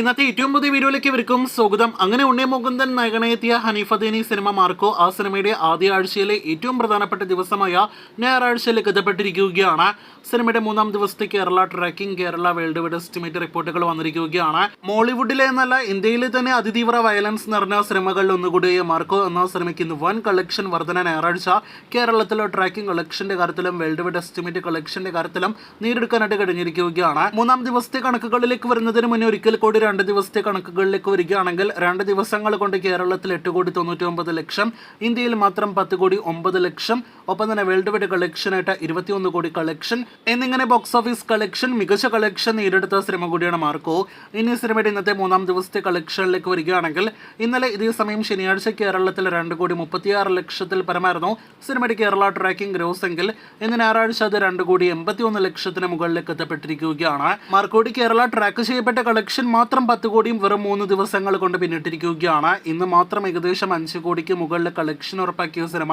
ഇന്നത്തെ ഏറ്റവും പുതിയ വീഡിയോയിലേക്ക് ഇവർക്കും സ്വാഗതം. അങ്ങനെ ഉണ്ണി മുകുന്ദൻ നായകനെത്തിയ ഹനീഫദീനി സിനിമ മാർക്കോ ആ സിനിമയുടെ ആദ്യ ആഴ്ചയിലെ ഏറ്റവും പ്രധാനപ്പെട്ട ദിവസമായ ഞായറാഴ്ചയിലേക്ക് എത്തപ്പെട്ടിരിക്കുകയാണ്. സിനിമയുടെ മൂന്നാം ദിവസത്തെ Kerala tracking, Kerala world wide estimate റിപ്പോർട്ടുകൾ വന്നിരിക്കുകയാണ്. മോളിവുഡിലെ എന്നല്ല ഇന്ത്യയിലെ തന്നെ അതിതീവ്ര വയലൻസ് നിറഞ്ഞ സിനിമകളിൽ ഒന്നുകൂടിയ മാർക്കോ എന്ന സിനിമയ്ക്ക് ഇന്ന് വൻ കളക്ഷൻ വർധന ഞായറാഴ്ച കേരളത്തിലെ ട്രാക്കിംഗ് കളക്ഷന്റെ കാര്യത്തിലും വേൾഡ് വൈഡ് എസ്റ്റിമേറ്റ് കളക്ഷന്റെ കാര്യത്തിലും നേടിയെടുക്കാനായിട്ട് കഴിഞ്ഞിരിക്കുകയാണ്. മൂന്നാം ദിവസത്തെ കണക്കുകളിലേക്ക് വരുന്നതിന് മുന്നേ ഒരിക്കൽ കൂടി 2 ദിവസത്തെ കണക്കുകളിലേക്ക് വരികയാണെങ്കിൽ 2 ദിവസങ്ങൾ കൊണ്ട് കേരളത്തിൽ 8,99,00,000, ഇന്ത്യയിൽ മാത്രം 10,09,00,000, ഒപ്പം തന്നെ വേൾഡ് വൈഡ് കളക്ഷനായിട്ട് 21 കോടി കളക്ഷൻ എന്നിങ്ങനെ ബോക്സ് ഓഫീസ് കളക്ഷൻ മികച്ച കളക്ഷൻ നേടിയെടുത്ത സിനിമ കൂടിയാണ് മാർക്കോ. ഇനി സിനിമയുടെ ഇന്നത്തെ മൂന്നാം ദിവസത്തെ കളക്ഷനിലേക്ക് വരികയാണെങ്കിൽ ഇന്നലെ ഇതേ സമയം ശനിയാഴ്ച കേരളത്തിൽ 2,36,00,000 പരമായിരുന്നു സിനിമയുടെ കേരള ട്രാക്കിംഗ് ഗ്രോസ് എങ്കിൽ ഇന്ന് ഞായറാഴ്ച അത് 2,81,00,000 മുകളിലേക്ക് എത്തപ്പെട്ടിരിക്കുകയാണ്. മാർക്കോയുടെ കേരള ട്രാക്ക് ചെയ്യപ്പെട്ട കളക്ഷൻ മാത്രം 10 കോടിയും വെറും 3 ദിവസങ്ങൾ കൊണ്ട് പിന്നിട്ടിരിക്കുകയാണ്. ഇന്ന് മാത്രം ഏകദേശം 5 കോടിക്ക് മുകളിൽ കളക്ഷൻ ഉറപ്പാക്കിയ സിനിമ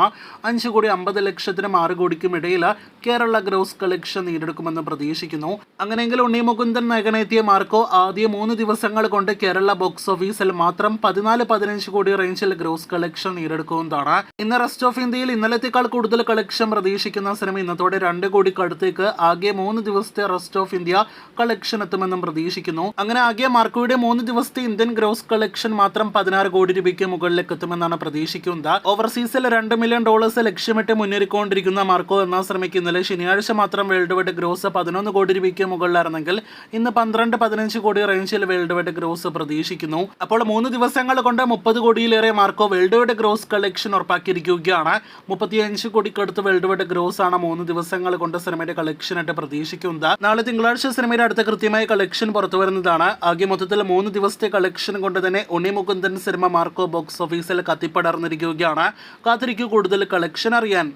5,50,00,000-നും 6 കോടിക്കും ഇടയിൽ കേരള ഗ്രോസ് കളക്ഷൻ നേടിയെടുക്കുമെന്ന് പ്രതീക്ഷിക്കുന്നു. അങ്ങനെയെങ്കിൽ ഉണ്ണി മുകുന്ദൻ നായകനെത്തിയ മാർക്കോ ആദ്യ 3 ദിവസങ്ങൾ കൊണ്ട് കേരള ബോക്സ് ഓഫീസിൽ മാത്രം 14-15 കോടി റേഞ്ചിൽ ഗ്രോസ് കളക്ഷൻ നേടിയെടുക്കുന്നതാണ്. ഇന്ന് റെസ്റ്റ് ഓഫ് ഇന്ത്യയിൽ ഇന്നലത്തേക്കാൾ കൂടുതൽ കളക്ഷൻ പ്രതീക്ഷിക്കുന്ന സിനിമ ഇന്നത്തോടെ 2 കോടിക്കടുത്തേക്ക് ആകെ 3 ദിവസത്തെ റെസ്റ്റ് ഓഫ് ഇന്ത്യ കളക്ഷൻ എത്തുമെന്നും പ്രതീക്ഷിക്കുന്നു. അങ്ങനെ ആകെ മാർക്കോയുടെ 3 ദിവസത്തെ ഇന്ത്യൻ ഗ്രോസ് കളക്ഷൻ മാത്രം 16 കോടി രൂപയ്ക്ക് മുകളിലേക്ക് എത്തുമെന്നാണ് പ്രതീക്ഷിക്കുന്നത്. ഓവർസീസിൽ $2 മില്യൺ ലക്ഷ്യമിട്ട് മുന്നേറിക്കൊണ്ടിരിക്കുന്ന മാർക്കോ എന്ന സിനിമയ്ക്ക് ഇന്നലെ ശനിയാഴ്ച മാത്രം വേൾഡ് വൈഡ് ഗ്രോസ് 11 കോടി രൂപയ്ക്ക് മുകളിലായിരുന്നെങ്കിൽ ഇന്ന് 12-15 കോടി റേഞ്ചിൽ വേൾഡ് വൈഡ് ഗ്രോസ് പ്രതീക്ഷിക്കുന്നു. അപ്പോൾ 3 ദിവസങ്ങൾ കൊണ്ട് 30 കോടിയിലേറെ Marco world wide gross collection ഉറപ്പാക്കിയിരിക്കുകയാണ്. 35 കോടിക്കടുത്ത് വേൾഡ് വൈഡ് ഗ്രോസ് ആണ് 3 ദിവസങ്ങൾ കൊണ്ട് സിനിമയുടെ കളക്ഷനായിട്ട് പ്രതീക്ഷിക്കുന്നത്. നാളെ തിങ്കളാഴ്ച സിനിമയുടെ അടുത്ത കൃത്യമായ കളക്ഷൻ പുറത്തു വരുന്നതാണ്. ആകെ മൊത്തത്തിൽ 3 ദിവസത്തെ കളക്ഷൻ കൊണ്ട് തന്നെ Unni Mukundan cinema Marco box ഓഫീസിൽ കത്തിപ്പടർന്നിരിക്കുകയാണ്. കാത്തിരിക്കൂ കൂടുതൽ കളക്ഷൻ അറിയാൻ.